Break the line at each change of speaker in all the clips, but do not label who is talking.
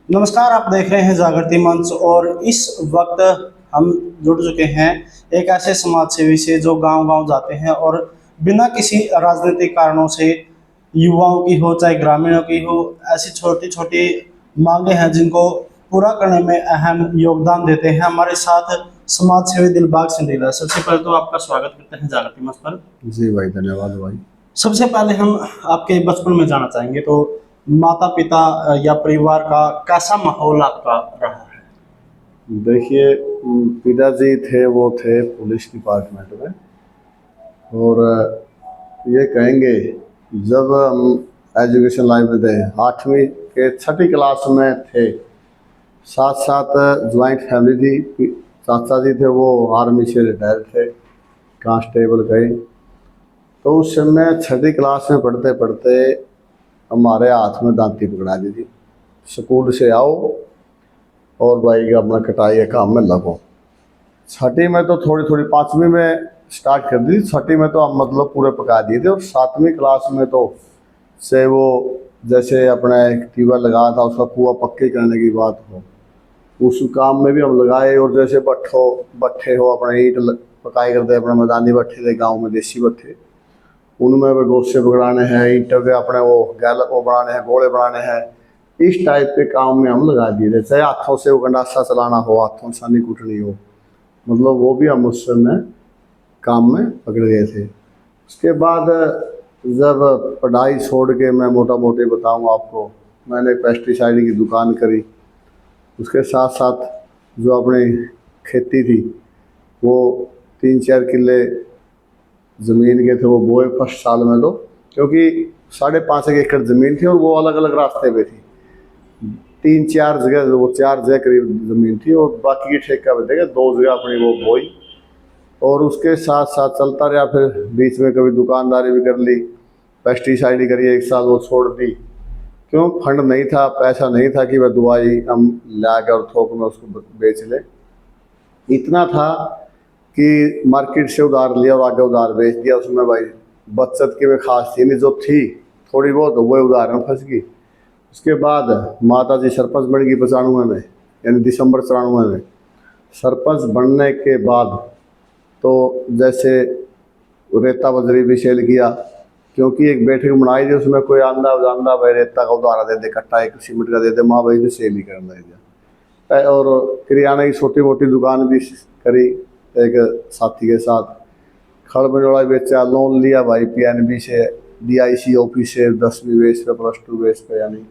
नमस्कार, आप देख रहे हैं जागृति मंच और इस वक्त हम जुड़ चुके हैं एक ऐसे समाज सेवी से जो गांव-गांव जाते हैं और बिना किसी राजनीतिक कारणों से युवाओं की हो चाहे ग्रामीणों की हो, ऐसी छोटी-छोटी मांगे हैं जिनको पूरा करने में अहम योगदान देते हैं। हमारे साथ समाज सेवी दिलबाग सिंह। सबसे पहले तो आपका स्वागत करते हैं जागृति मंच पर।
जी भाई, धन्यवाद भाई।
सबसे पहले हम आपके बचपन में जाना चाहेंगे तो माता-पिता या परिवार का कैसा माहौल आपका रहा है?
देखिए, पिताजी थे, वो थे पुलिस डिपार्टमेंट में। और ये कहेंगे, जब हम एजुकेशन लाइफ में थे, 8वीं के 6ठी क्लास में थे, साथ साथ ज्वाइंट फैमिली थी। चाचा जी थे, वो आर्मी से रिटायर थे, कांस्टेबल गए। तो उस समय 6ठी क्लास में पढ़ते पढ़ते हमारे हाथ में दांती पकड़ा दी थी, स्कूल से आओ और भाई का अपना कटाई का काम में लगो। 6ठी में तो थोड़ी थोड़ी, 5वीं में स्टार्ट कर दी, 6ठी में तो हम मतलब पूरे पका दिए थे। और 7वीं क्लास में तो से वो जैसे अपना एक ट्यूबवेल लगाया था, उसका कुआं पक्के करने की बात हो, उस काम में भी हम लगाए। और जैसे भट्ठे हो, अपने ईंट पकाई करते, अपने मैदानी भट्ठे थे गाँव में, देसी भट्ठे, उनमें भी गोश्ते पकड़ाने हैं, ईंटों के अपने वो गैल वो बनाने हैं, गोले बनाने हैं। इस टाइप के काम में हम लगा दिए थे। चाहे हाथों से वो गंडासा चलाना हो, हाथों से सानी कुटनी हो, मतलब वो भी हम उस समय काम में पकड़ गए थे। उसके बाद जब पढ़ाई छोड़ के, मैं मोटा मोटी बताऊँ आपको, मैंने पेस्टिसाइड की दुकान करी। उसके साथ साथ जो अपनी खेती थी, वो 3-4 किले ज़मीन के थे, वो बोए फर्स्ट साल में। तो क्योंकि 5.5 एकड़ ज़मीन थी और वो अलग अलग रास्ते पे थी, 3-4 जगह, वो 4 जगह करीब ज़मीन थी, और बाकी की ठेका पे देगा 2 जगह अपनी वो बोई। और उसके साथ साथ चलता रहा। फिर बीच में कभी दुकानदारी भी कर ली, पेस्टिसाइड ही करी, 1 साल वो छोड़ दी। क्यों? फंड नहीं था, पैसा नहीं था कि वह दवाई हम ला कर थोक में उसको बेच लें। इतना था कि मार्केट से उधार लिया और आगे उधार बेच दिया। उसमें भाई बचत की में खास थी नहीं, जो थी थोड़ी बहुत वो उधार में फंस गई। उसके बाद माता जी सरपंच बन गई 95 में, यानी दिसंबर 94 में। सरपंच बनने के बाद तो जैसे रेता बजरी भी सेल किया, क्योंकि एक बैठक बनाई थी, उसमें कोई आंदा जानदा भाई रेता का उधारा दे दे, कट्टा एक सीमेंट का दे दे, माँ भाई जो सेल ही करना दिया। और किराना की छोटी मोटी दुकान भी करी एक साथी के साथ। खड़ बजोड़ा बेचा, लोन लिया भाई पीएनबी से, डीआईसी ऑफिस से, 10वीं बेस पे, +2 बेस पे, यानी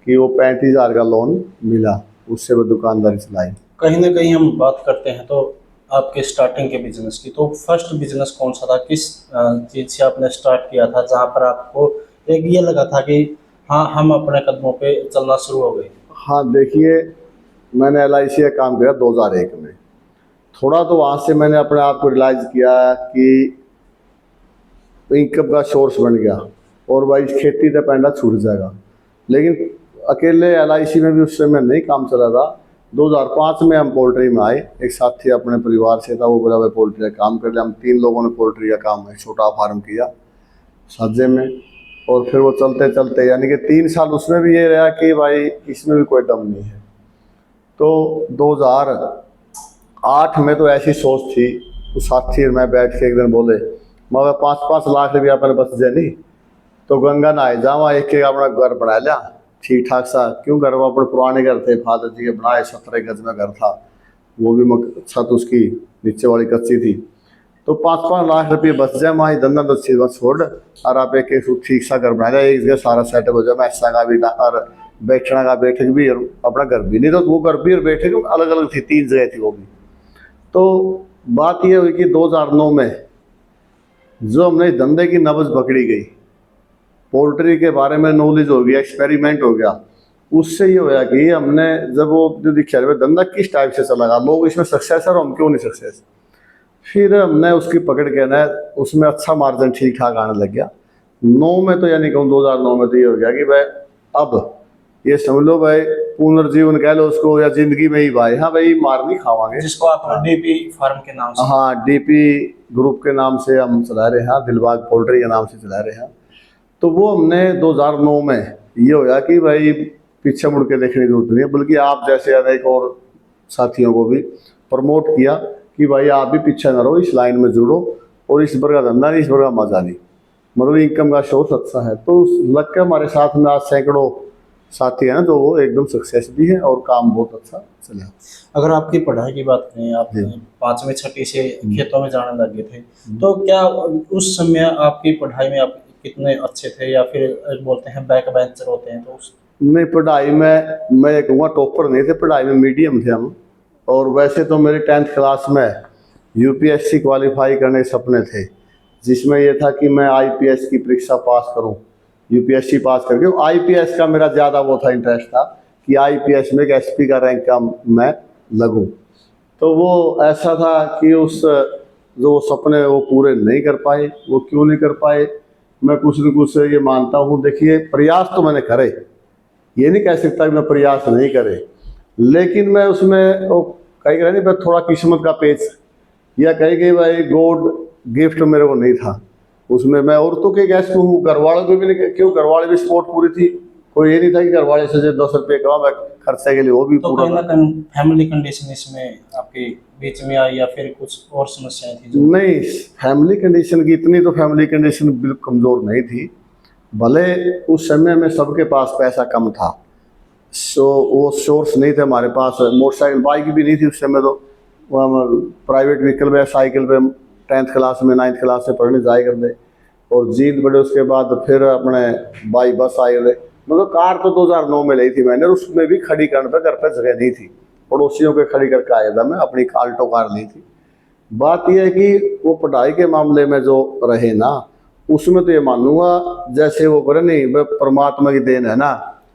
कि वो 35,000 का लोन मिला। उससे वो दुकानदारी चलाई।
कहीं न कहीं हम बात करते हैं तो आपके स्टार्टिंग के बिज़नेस की, तो फर्स्ट बिज़नेस कौन-सा था? किस चीज़ से आपने स्टार्ट किया था जहाँ पर आपको एक ये लगा था कि हाँ, हम अपने कदमों पे चलना शुरू हो गए?
हाँ देखिए, मैंने एलआईसी का काम किया 2001 में। थोड़ा तो वहाँ से मैंने अपने आप को रियलाइज़ किया कि इनकम का सोर्स बन गया, और भाई खेती तो पैंडा छूट जाएगा। लेकिन अकेले एलआईसी में भी उस समय नहीं काम चला था। 2005 में हम पोल्ट्री में आए, एक साथी अपने परिवार से था, वो बोला भाई पोल्ट्री का काम कर लिया। हम 3 लोगों ने पोल्ट्री का काम है, छोटा फार्म किया साजे में। और फिर वो चलते चलते, यानी कि 3 साल उसमें भी ये रहा कि भाई इसमें भी कोई दम नहीं है। तो 2008 में तो ऐसी सोच थी, उस साथी और मैं बैठ के एक दिन बोले, मगर 5-5 लाख रुपया अपने बस दे नहीं, तो गंगा नहाए जावा, एक एक अपना घर बना लिया ठीक ठाक सा। क्यों? घर वो अपने पुराने घर थे, फादर जी के बनाए, 17 गज में घर था, वो भी छत उसकी नीचे वाली कच्ची थी। तो 5-5 लाख रुपये बच जाए, वहाँ धंधा तो चीज छोड़, और आप एक एक ठीक सा घर बना लिया, एक जगह सारा सेटअप हो जाए, मैसा का भी और बैठने का बैठक भी, और अपना घर भी। नहीं तो वो घर भी और बैठक अलग अलग थी, 3 जगह थी वो भी। तो बात ये हुई कि 2009 में जो हमने धंधे की नब्ज पकड़ी गई, पोल्ट्री के बारे में नॉलेज हो गया, एक्सपेरिमेंट हो गया। उससे ये होया कि हमने जब वो जो दिखा धंधा किस टाइप से चलेगा, लोग इसमें सक्सेस है और हम क्यों नहीं सक्सेस। फिर हमने उसकी पकड़ के ना, उसमें अच्छा मार्जिन ठीक ठाक आने लग गया। 9 में तो, यानी कहूँ 2009 में तो ये हो गया कि भाई अब ये समझ लो भाई पुनर्जीवन कह लो उसको, या जिंदगी में ही भाई, हाँ भाई मार नहीं खावांगे।
जिसको आप डीपी फार्म के नाम से,
हाँ, डीपी ग्रुप के नाम से हम चला रहे हैं, दिलबाग पोल्ट्री के नाम से चला रहे हैं। तो वो हमने 2009 में ये होया कि भाई पीछे मुड़ के देखने की जरूरत नहीं है, बल्कि आप जैसे अनेक और साथियों को भी प्रमोट किया कि भाई आप भी पीछे ना रहो, इस लाइन में जुड़ो और इस बार का धंधा नहीं, इस बार का मजा नहीं, मतलब इनकम का सोर्स अच्छा है। तो लग के हमारे साथ में आज सैकड़ों साथी हैं जो वो एकदम सक्सेस भी है और काम बहुत अच्छा चला।
अगर आपकी पढ़ाई की बात करें, आप
जी।
5वीं 6वीं से खेतों में जाने लगे थे, तो क्या उस समय आपकी पढ़ाई में आप कितने अच्छे थे, या फिर बोलते हैं बैक बेंचर होते हैं, तो उस
नहीं, पढ़ाई में मैं ये कहूँगा टॉपर नहीं थे, पढ़ाई में मीडियम थे हम। और वैसे तो मेरे 10th क्लास में यूपीएससी क्वालिफाई करने के सपने थे, जिसमें ये था कि मैं आईपीएस की परीक्षा पास करूं, यूपीएससी पास करके। आईपीएस का मेरा ज़्यादा वो था, इंटरेस्ट था कि आईपीएस में एक एसपी का रैंक का मैं लगूं। तो वो ऐसा था कि उस जो सपने वो पूरे नहीं कर पाए। वो क्यों नहीं कर पाए, मैं कुछ न कुछ ये मानता हूँ। देखिए, प्रयास तो मैंने करे, ये नहीं कह सकता कि मैं प्रयास नहीं करे, लेकिन मैं उसमें वो कहीं कह नहीं, मैं थोड़ा किस्मत का पेच, या कहीं कि भाई गॉड गिफ्ट मेरे को नहीं था उसमें। मैं औरतों के गैस हूँ, घर वालों को भी नहीं, क्यों घर वाले भी सपोर्ट पूरी थी। कोई ये नहीं था कि घर वाले से जो 10 रुपये कमा मैं खर्चे के लिए, वो भी
तो
पूरा
कहीं ना
था।
कहीं फैमिली कंडीशन इसमें आपके बीच में आई, या फिर कुछ और समस्याएं थी जो?
नहीं, फैमिली कंडीशन की इतनी तो फैमिली कंडीशन बिल्कुल कमज़ोर नहीं थी। भले उस समय में सबके पास पैसा कम था, सो वो सोर्स नहीं थे हमारे पास। मोटरसाइकिल बाइक भी नहीं थी उस समय, तो प्राइवेट व्हीकल में साइकिल पे 10th क्लास में 9th क्लास से पढ़ने जाए करते। और जीत बढ़े उसके बाद फिर अपने बाई बस आए गए। मतलब कार तो 2009 में ली थी मैंने, और उसमें भी खड़ी करने पे घर पे जगह नहीं थी, पड़ोसियों के खड़ी करके आया था मैं, अपनी आल्टो कार ली थी। बात यह है कि वो पढ़ाई के मामले में जो रहे ना, उसमें तो ये मानूंगा जैसे वो करे नहीं, वह परमात्मा की देन है ना,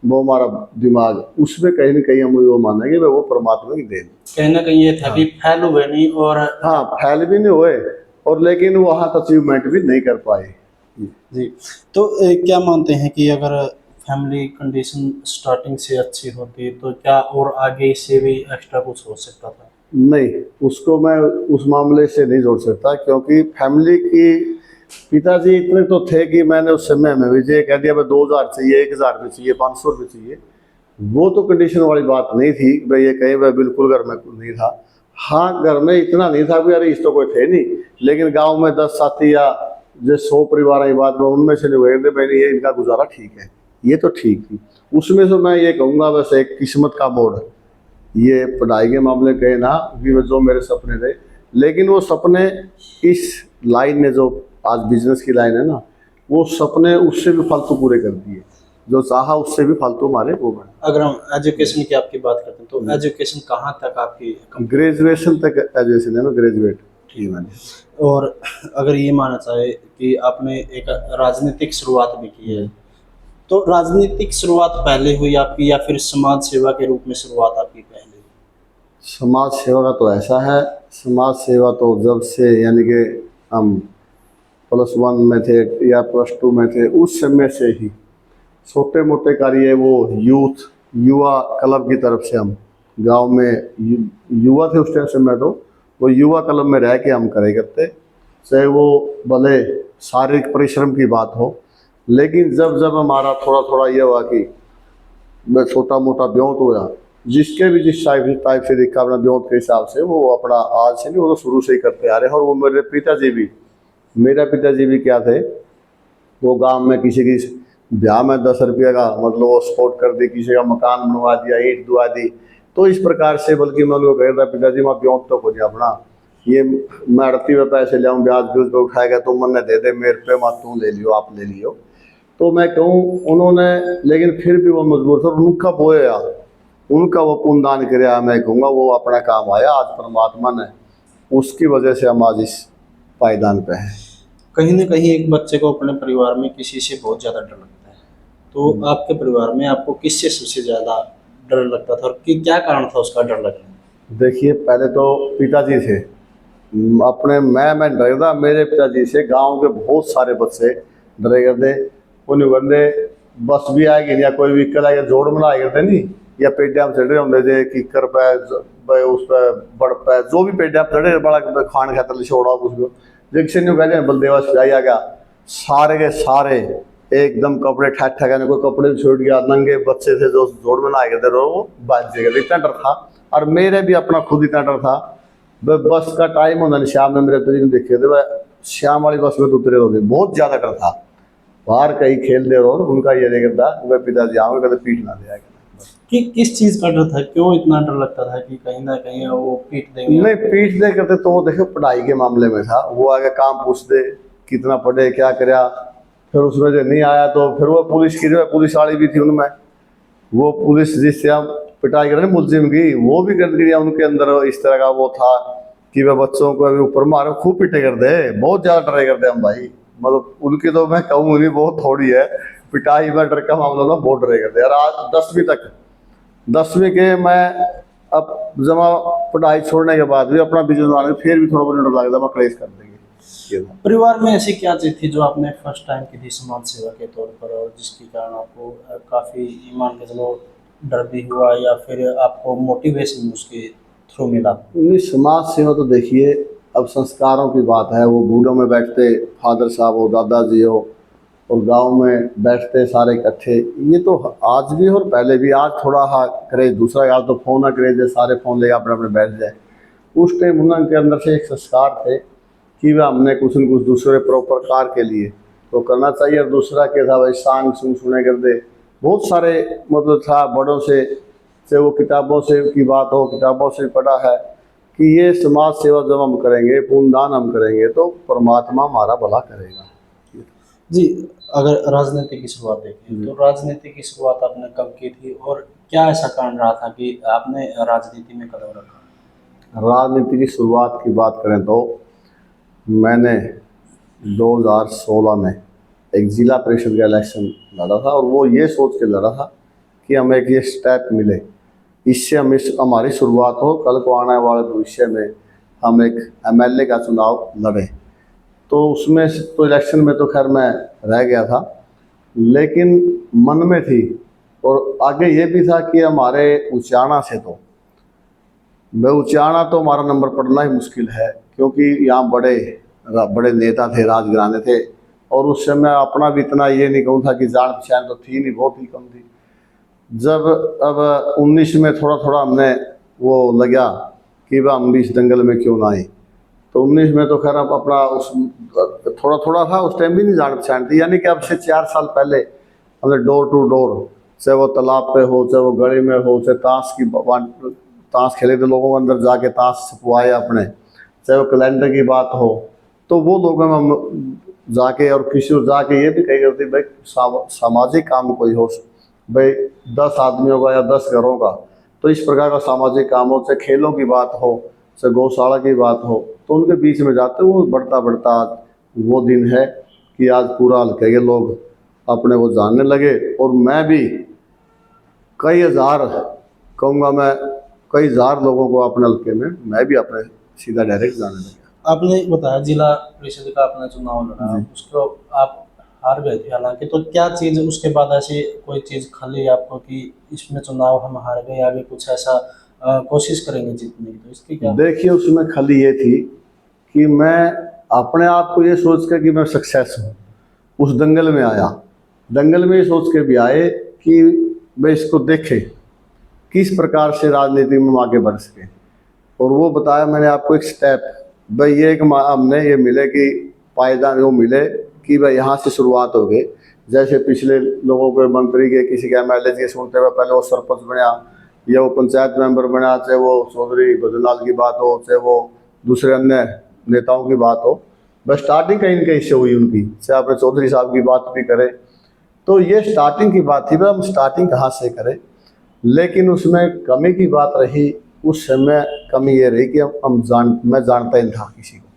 वो हमारा दिमाग, उसमें कहीं ना कहीं हम वो मानेंगे वो परमात्मा की देन।
कहीं ना कहीं ये था कि फेल हुए नहीं, और
हाँ, फैल भी नहीं हुए, और लेकिन वहाँ तक अचीवमेंट भी नहीं कर पाए।
जी। तो क्या मानते हैं कि अगर फैमिली कंडीशन स्टार्टिंग से अच्छी होती तो क्या और आगे से भी एक्स्ट्रा कुछ हो सकता था?
नहीं, उसको मैं उस मामले से नहीं जोड़ सकता, क्योंकि फैमिली की पिताजी इतने तो थे कि मैंने उस समय में भी ये कह दिया भाई 2000 चाहिए, 1000 रुपये चाहिए, 500 रुपये चाहिए। वो तो कंडीशन वाली बात नहीं थी भाई, ये कहीं भाई बिल्कुल घर में नहीं था। हाँ, घर में इतना नहीं था कि अरे इस तो कोई थे नहीं, लेकिन गांव में 10 साथी या जो 100 परिवार की बात में उनमें से नहीं थे भाई, ये इनका गुजारा ठीक है, ये तो ठीक थी। उसमें से मैं ये कहूँगा बस एक किस्मत का मोड़, ये पढ़ाई के मामले कहे ना कि वो जो मेरे सपने थे, लेकिन वो सपने इस लाइन ने, जो आज बिजनेस की लाइन है ना, वो सपने उससे भी फालतू पूरे कर दिए, जो चाहा उससे भी फालतू हमारे वो बने।
अगर हम एजुकेशन की आपकी बात करते हैं, तो एजुकेशन कहाँ तक आपकी
ग्रेजुएशन तक एजुकेशन है ना, ग्रेजुएट की मैंने।
और अगर ये माना जाए कि आपने एक राजनीतिक शुरुआत भी की है, तो राजनीतिक शुरुआत पहले हुई आपकी, या फिर समाज सेवा के रूप में शुरुआत आपकी पहले हुई?
समाज सेवा का तो ऐसा है, समाज सेवा तो जब से यानी कि हम +1 में थे या +2 में थे, उस समय से ही छोटे मोटे कार्य, वो यूथ युवा क्लब की तरफ से हम गांव में युवा थे उस टाइम से, मैं तो वो युवा क्लब में रह के हम करे करते। चाहे वो भले शारीरिक परिश्रम की बात हो, लेकिन जब जब हमारा थोड़ा थोड़ा ये हुआ कि मैं छोटा मोटा ब्योंत हुआ, जिसके भी जिस टाइप से देखा अपना ब्योंत के हिसाब से, वो अपना आज से नहीं, वो तो शुरू से ही करते आ रहे हैं। और वो मेरे पिताजी भी क्या थे, वो गांव में किसी की ब्याह में 10 रुपये का मतलब वो सपोर्ट कर दी, किसी का मकान बनवा दिया, ईंट दुआ दी। तो इस प्रकार से, बल्कि मैं उनको कह रहा पिताजी मैं ब्योंत तो हो जाए अपना, ये मैं अड़ती में पैसे ले आऊँ, ब्याज ब्यूज पे उठाएगा तुम मन दे दे, मेरे पे मत तू ले लियो, आप ले लियो। तो मैं कहूँ उन्होंने, लेकिन फिर भी वो मजबूर था, उनका बोया, उनका वो पुण्यदान कराया, मैं कहूँगा वो अपना काम आया। आज परमात्मा ने उसकी वजह से हम आज इस पायदान पे हैं।
कहीं ना कहीं एक बच्चे को अपने परिवार में किसी से बहुत ज़्यादा डर लगता है, तो आपके परिवार में आपको किससे सबसे ज़्यादा डर लगता था, और क्या कारण था उसका डर लगने का?
देखिए, पहले तो पिताजी थे अपने, मैं डरता मेरे पिताजी से। गांव के बहुत सारे बच्चे डरे करते, उन्हें बंदे बस भी आएगी या कोई व्हीकल आएगा जोड़ बना करते नहीं, या पेडिया में चढ़े होंगे थे किकर पे उस पर बड़ पे, जो भी पेडिया चढ़े बड़ा खान खातर छोड़ा उसको, जिससे नहीं कहते बलदेवा सिलाई आ गया, सारे के सारे एकदम कपड़े ठक ठकाने, कोई कपड़े भी छूट गया, नंगे बच्चे थे जो जोड़ में नहाए गए थे वो बाज गए, इतना डर था। और मेरे भी अपना खुद इतना डर था। बस का टाइम होना नहीं, शाम में मेरे पिताजी ने देखे थे, वह शाम वाली बस में तो उतरे हो गए, बहुत ज्यादा डर था। बाहर कहीं खेल दे और उनका ये नहीं करता, वह पिताजी आओगे कभी पीट ना दिया।
कि किस चीज का डर था, क्यों इतना डर लगता था कि कहीं ना कहीं वो पीट देंगे?
नहीं पीट दे करते तो वो देखो पढ़ाई के मामले में था, वो आगे काम पूछ दे कितना पढ़े क्या कराया, फिर उसमें जो नहीं आया तो फिर वो पुलिस की, जो पुलिस वाली भी थी उनमें, वो पुलिस जिससे हम पिटाई कर रहे मुलजिम की, वो भी कर दिया उनके अंदर इस तरह का वो था कि वह बच्चों को अभी ऊपर मारे, खूब पिटे कर दे, बहुत ज्यादा डरे करते हम भाई। मतलब उनकी तो मैं कहूँ नहीं बहुत थोड़ी है, पिटाई में डर का मामला ना बहुत डरे करते। और आज 10वीं तक, 10वीं के मैं अब जमा पढ़ाई छोड़ने के बाद भी अपना बिजनेस बनाने फिर भी थोड़ा बहुत डर लगता, मैं क्लेश कर देंगे।
परिवार में ऐसी क्या चीज थी जो आपने फर्स्ट टाइम की थी समाज सेवा के तौर पर, और जिसके कारण आपको काफी ईमान के चलो डर भी हुआ, या फिर आपको मोटिवेशन उसके थ्रू मिला?
नहीं समाज सेवा तो देखिए अब संस्कारों की बात है, वो बूढ़ों में बैठते फादर साहब हो, दादाजी हो, और गांव में बैठते सारे इकट्ठे, ये तो आज भी और पहले भी। आज थोड़ा हाँ क्रेज दूसरा, आज तो फोन का क्रेज है, सारे फोन लेके अपने अपने बैठ जाए। उस टाइम उनके अंदर से एक संस्कार थे कि वह हमने कुछ न कुछ दूसरे परोपकार के लिए तो करना चाहिए। और दूसरा क्या था भाई, सांग सुन सुने कर दे, बहुत सारे मतलब था बड़ों से वो किताबों से की बात हो, किताबों से पढ़ा है कि ये समाज सेवा जब हम करेंगे, पुण्यदान हम करेंगे तो परमात्मा हमारा भला करेगा।
जी, अगर राजनीति की शुरुआत देखें तो राजनीति की शुरुआत आपने कब की थी, और क्या ऐसा कारण रहा था कि आपने राजनीति में कदम रखा?
राजनीति की शुरुआत की बात करें तो मैंने 2016 में एक जिला परिषद का इलेक्शन लड़ा था, और वो ये सोच के लड़ा था कि हमें एक ये स्टेप मिले, इससे हमारी शुरुआत हो, कल को आने वाले भविष्य में हम एक एमएलए का चुनाव लड़ें। तो उसमें तो इलेक्शन में तो खैर मैं रह गया था, लेकिन मन में थी, और आगे ये भी था कि हमारे उचाना से तो मैं उचाना तो हमारा नंबर पड़ना ही मुश्किल है, क्योंकि यहाँ बड़े बड़े नेता थे, राजघराने थे, और उस समय अपना भी इतना ये नहीं कहूँ था कि जान पहचान तो थी नहीं, बहुत ही कम थी। जब अब 19 में थोड़ा थोड़ा हमने वो लगा कि वह हम भी इस दंगल में क्यों ना आए, तो 19 में तो खैर अब अपना उस थोड़ा थोड़ा था, उस टाइम भी नहीं जान पहचान थी। यानी कि अब से 4 साल पहले हमने डोर टू डोर, चाहे वो तालाब पे हो, चाहे वो गली में हो, चाहे ताश खेले थे लोगों के अंदर जाके ताश छपवाए अपने, चाहे वो कैलेंडर की बात हो, तो वो लोगों में हम जाके और किसी को जाके ये भी कही करती भाई सामाजिक काम कोई हो भाई, 10 आदमियों का या 10 घरों का, तो इस प्रकार का सामाजिक काम हो, चाहे खेलों की बात हो, चाहे गौशाला की बात हो, तो उनके बीच में जाते वो बढ़ता बढ़ता आज वो दिन है कि आज पूरा हल्के के लोग अपने को जानने लगे। और मैं भी कई हजार कहूँगा, मैं कई हजार लोगों को अपने हल्के में मैं भी अपने सीधा डायरेक्ट जाने लगा।
आपने बताया जिला परिषद का अपना चुनाव लड़ा,
जी।
उसको आप हार गए थे हालांकि, तो क्या चीज़ उसके बाद ऐसी कोई चीज़ खली आपको कि इसमें चुनाव हम हार गए, आगे कुछ ऐसा कोशिश करेंगे जीतने की, तो इसकी क्या?
देखिए उसमें खाली ये थी कि मैं अपने आप को ये सोच कर कि मैं सक्सेस हूँ, उस दंगल में आया, दंगल में ये सोच के भी आए कि भाई इसको देखे किस प्रकार से राजनीति में हम आगे बढ़ सके। और वो बताया मैंने आपको एक स्टेप, भाई ये एक हमने ये मिले कि पायदान वो मिले कि भाई यहाँ से शुरुआत हो गई। जैसे पिछले लोगों के मंत्री के किसी के एमएलए के सुनते हुए पहले वो सरपंच बना या वो पंचायत मेंबर बना, चाहे वो चौधरी भजनलाल की बात हो, चाहे वो दूसरे अन्य नेताओं की बात हो, बस स्टार्टिंग कहीं न कहीं से हुई उनकी, चाहे आपने चौधरी साहब की बात भी करें तो ये स्टार्टिंग की बात थी, भाई हम स्टार्टिंग कहाँ से करें। लेकिन उसमें कमी की बात रही, उस समय कमी ये रही कि मैं जानता ही नहीं था किसी को।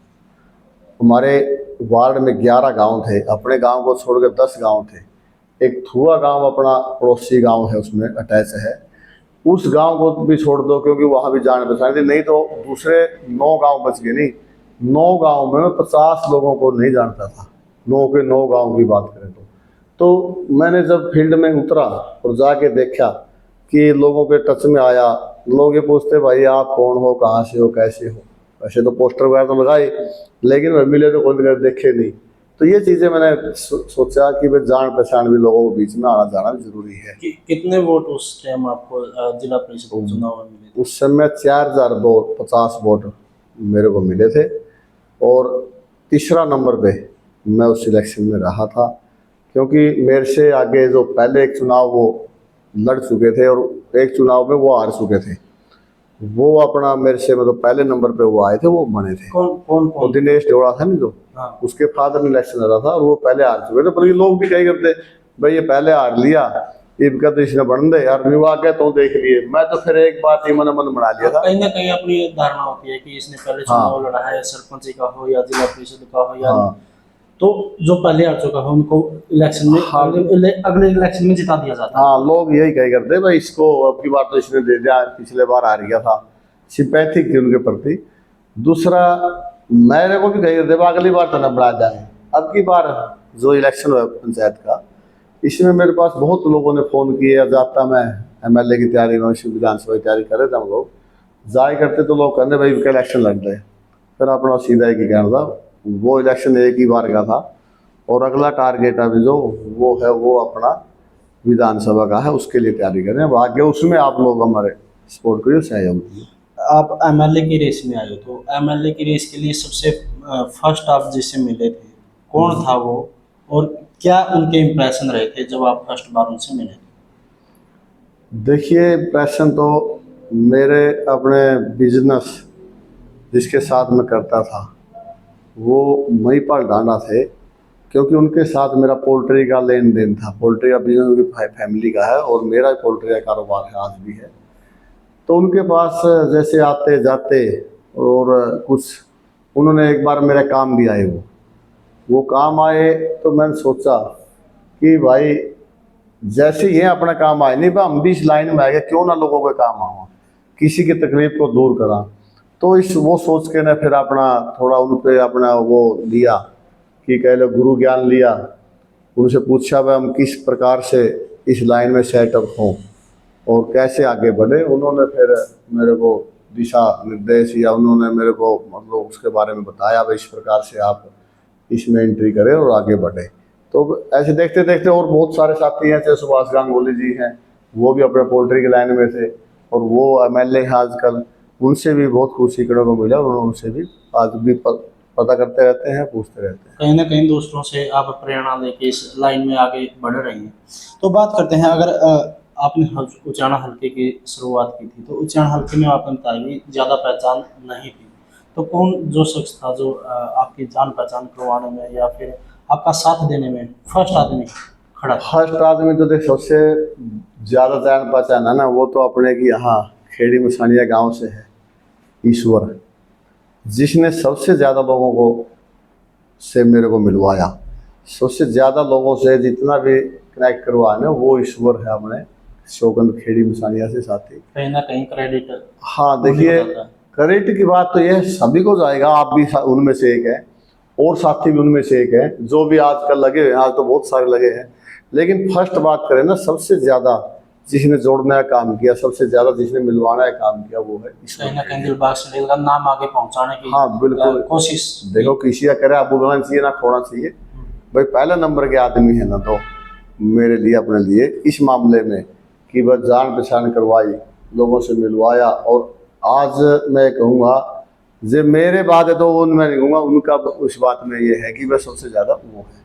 हमारे वार्ड में 11 गांव थे, अपने गांव को छोड़कर 10 गांव थे। एक थुआ गांव अपना पड़ोसी गांव है, उसमें अटैच है, उस गांव को भी छोड़ दो क्योंकि वहाँ भी जान पहचान थी, नहीं तो दूसरे 9 गांव बच गए। नहीं 9 गांव में मैं 50 लोगों को नहीं जानता था, 9 के 9 गांव की बात करें तो मैंने जब फील्ड में उतरा और जाके देखा कि लोगों के टच में आया, लोग ये पूछते भाई आप कौन हो, कहाँ से हो, कैसे हो। वैसे तो पोस्टर वगैरह तो लगाए, लेकिन वह मिले तो कोई देखे नहीं। तो ये चीज़ें मैंने सोचा कि भाई जान पहचान भी लोगों के बीच में आना जाना भी जरूरी है।
कितने वोट उस टाइम आपको जिला परिषद चुनाव में मिले थे?
उस समय 4050 वोट मेरे को मिले थे और तीसरा नंबर पे मैं उस इलेक्शन में रहा था, क्योंकि मेरे से आगे जो पहले एक चुनाव वो लड़ चुके थे और एक चुनाव में वो हार चुके थे, वो अपना मेरे से मतलब पहले नंबर पे वो आए थे, वो बने थे।
कौन कौन
वो
कौन?
दिनेश डोड़ा था ना जो,
हाँ।
उसके फादर ने इलेक्शन लड़ा था और वो पहले हार चुके थे। बल्कि लोग भी कही करते भाई ये पहले हार लिया, इनका तो इसने बन दे यार, विवाह के तो देख लिए। मैं तो फिर एक बात ही मन मन बना लिया था।
कहीं ना कहीं अपनी एक धारणा होती है कि इसने पहले
हाँ।
चुनाव लड़ा है, सरपंच का हो या जिला परिषद का हो या
हाँ
तो जो पहले हार चुका है उनको इलेक्शन में
हाँ।
अगले इलेक्शन में जिता दिया जाता है।
हाँ, लोग यही कही करते भाई इसको अब की बार तो इसने दे दिया, पिछले बार हार गया था, सिंपैथिक थी उनके प्रति। दूसरा मेरे को भी कही करते अगली बार तो न बढ़ा जाए। अब की बार जो इलेक्शन हुआ पंचायत का, इसमें मेरे पास बहुत लोगों ने फ़ोन किए, जाता मैं MLA की तैयारी में, विधानसभा की तैयारी कर रहे थे हम लोग, जाए करते तो लोग कहते भाई इनका इलेक्शन लड़ रहे। फिर अपना सीधा ही कहना था, वो इलेक्शन एक ही बार का था और अगला टारगेट अभी जो वो है वो अपना विधानसभा का है, उसके लिए तैयारी करें। अब आगे उसमें आप लोग हमारे सपोर्ट करिए, सहयोग करिए।
आप MLA की रेस में आए हो, तो MLA की रेस के लिए सबसे फर्स्ट आप जिससे मिले थे कौन था वो, और क्या उनके इम्प्रेशन रहे थे जब आप फर्स्ट बार उनसे मिले थे?
देखिए इम्प्रेशन तो मेरे अपने बिजनेस जिसके साथ मैं करता था वो महिपाल डांडा थे, क्योंकि उनके साथ मेरा पोल्ट्री का लेन देन था। पोल्ट्री का बिजनेस उनकी फैमिली का है और मेरा पोल्ट्री का कारोबार है, आज भी है। तो उनके पास जैसे आते जाते और कुछ उन्होंने एक बार मेरा काम भी आए, वो काम आए तो मैंने सोचा कि भाई जैसे ये अपना काम आए नहीं, हम भी इस लाइन में आ गए, क्यों ना लोगों के काम आवा, किसी की तकलीफ को दूर करा। तो इस वो सोच के ने फिर अपना थोड़ा उन पे अपना वो लिया कि कह लो गुरु ज्ञान लिया, उनसे पूछा भाई हम किस प्रकार से इस लाइन में सेटअप हों और कैसे आगे बढ़े। उन्होंने फिर मेरे को दिशा निर्देश या उन्होंने मेरे को मतलब उसके बारे में बताया भाई इस प्रकार से आप इसमें एंट्री करें और आगे बढ़े। तो ऐसे देखते देखते और बहुत सारे साथी हैं, जैसे सुभाष गांगुली जी हैं, वो भी अपने पोल्ट्री की लाइन में थे और वो MLA हैं आजकल, उनसे भी बहुत कुछ सीखने को मिला और उनसे भी आज भी पता करते रहते हैं, पूछते रहते हैं।
कहीं ना कहीं दूसरों से आप प्रेरणा लेके इस लाइन में आगे बढ़ रही हैं। तो बात करते हैं, अगर आपने उचाना हल्के की शुरुआत की थी, तो उचाना हल्के में आपने बताया कि ज़्यादा पहचान नहीं थी, तो कौन जो शख्स था जो आपकी जान पहचान करवाने में या फिर आपका साथ देने में फर्स्ट आदमी खड़ा था?
फर्स्ट आदमी तो देख सबसे ज़्यादा जान पहचान है ना, वो तो अपने की यहाँ खेड़ी मसानिया गांव से है, ईश्वर, जिसने सबसे ज़्यादा लोगों को से मेरे को मिलवाया। सबसे ज़्यादा लोगों से जितना भी कनेक्ट करवाया ना वो ईश्वर है, अपने शोकंद खेड़ी मसानिया से साथी।
कहीं ना कहीं क्रेडिट
हाँ देखिए, क्रेडिट की बात तो ये सभी को जाएगा, आप भी उनमें से एक है और साथी भी उनमें से एक है जो भी आजकल लगे हुए हैं। आज तो बहुत सारे लगे हैं, लेकिन फर्स्ट बात करें ना, सबसे ज़्यादा जिसने जोड़ने का काम किया, सबसे ज़्यादा जिसने मिलवाना का काम किया वो है
कहीं ना कहीं दिलबाग सलील का नाम आगे पहुंचाने की
हाँ बिल्कुल
कोशिश।
देखो किसी का करे आप बोलना चाहिए ना खोना चाहिए, भाई पहला नंबर के आदमी है ना तो मेरे लिए अपने लिए इस मामले में कि बस जान पहचान करवाई, लोगों से मिलवाया। और आज मैं कहूँगा जो मेरे बाद है तो उनमें नहीं कहूँगा, उनका उस बात में ये है कि वह सबसे ज़्यादा वो है।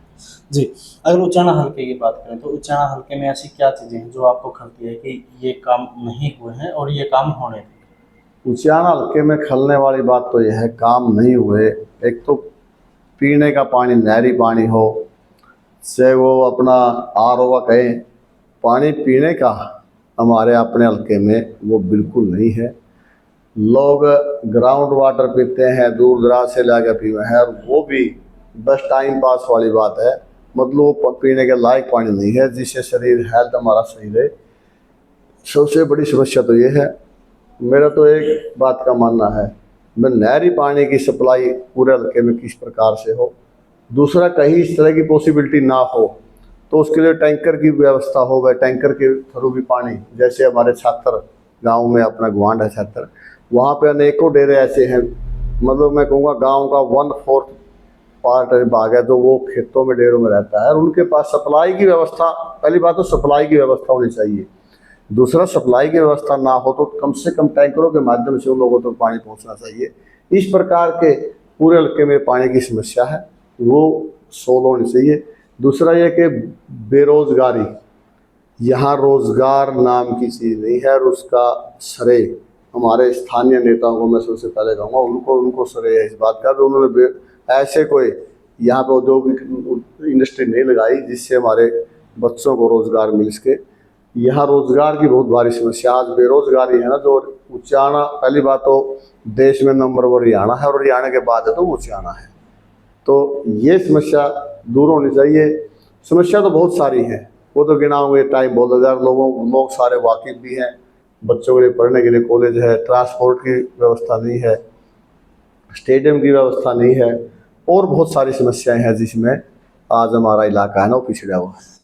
जी, अगर उचाना हल्के की बात करें तो उचाना हल्के में ऐसी क्या चीज़ें हैं जो आपको खलती है कि ये काम नहीं हुए हैं और ये काम होने थे?
उचाना हल्के में खलने वाली बात तो यह है काम नहीं हुए। एक तो पीने का पानी, नहरी पानी हो, से वो अपना RO का कहें, पानी पीने का हमारे अपने हल्के में वो बिल्कुल नहीं है। लोग ग्राउंड वाटर पीते हैं, दूर दराज से लाके पीते हैं, और वो भी बस टाइम पास वाली बात है, मतलब वो पीने के लायक पानी नहीं है जिससे शरीर हेल्थ हमारा सही रहे। सबसे बड़ी समस्या तो ये है। मेरा तो एक बात का मानना है, मैं नहरी पानी की सप्लाई पूरे हल्के में किस प्रकार से हो, दूसरा कहीं इस तरह की पॉसिबिलिटी ना हो तो उसके लिए टैंकर की व्यवस्था हो, वह टैंकर के थ्रू भी पानी, जैसे हमारे छात्र गांव में अपना गुआंड है छात्र, वहाँ पे अनेकों डेरे ऐसे हैं, मतलब मैं कहूँगा गांव का 1/4 पार्ट भाग है जो वो खेतों में डेरों में रहता है, और उनके पास सप्लाई की व्यवस्था, पहली बात तो सप्लाई की व्यवस्था होनी चाहिए। दूसरा, सप्लाई की व्यवस्था ना हो तो कम से कम टैंकरों के माध्यम से उन लोगों तक पानी पहुंचना चाहिए। इस प्रकार के पूरे इलाके में पानी की समस्या है, वो सोल्व होनी चाहिए। दूसरा ये कि बेरोजगारी, यहाँ रोजगार नाम की चीज़ नहीं है, और उसका श्रेय हमारे स्थानीय नेताओं को मैं सबसे पहले कहूँगा, उनको श्रेय है इस बात का कि उन्होंने ऐसे कोई यहाँ पे औद्योगिक इंडस्ट्री नहीं लगाई जिससे हमारे बच्चों को रोजगार मिल सके। यहाँ रोजगार की बहुत भारी समस्या, आज बेरोजगारी है ना, जो उचाना, पहली बात तो देश में नंबर 1 हरियाणा है, और हरियाणा के बाद है तो उचाना है। तो ये समस्या दूर होनी चाहिए। समस्या तो बहुत सारी हैं, वो तो गिनाओगे टाइम बहुत ज़्यादा। लोग सारे वाकिफ भी हैं, बच्चों के लिए पढ़ने के लिए कॉलेज है, ट्रांसपोर्ट की व्यवस्था नहीं है, स्टेडियम की व्यवस्था नहीं है, और बहुत सारी समस्याएं हैं जिसमें आज हमारा इलाका है ना वो पिछड़ा हुआ है।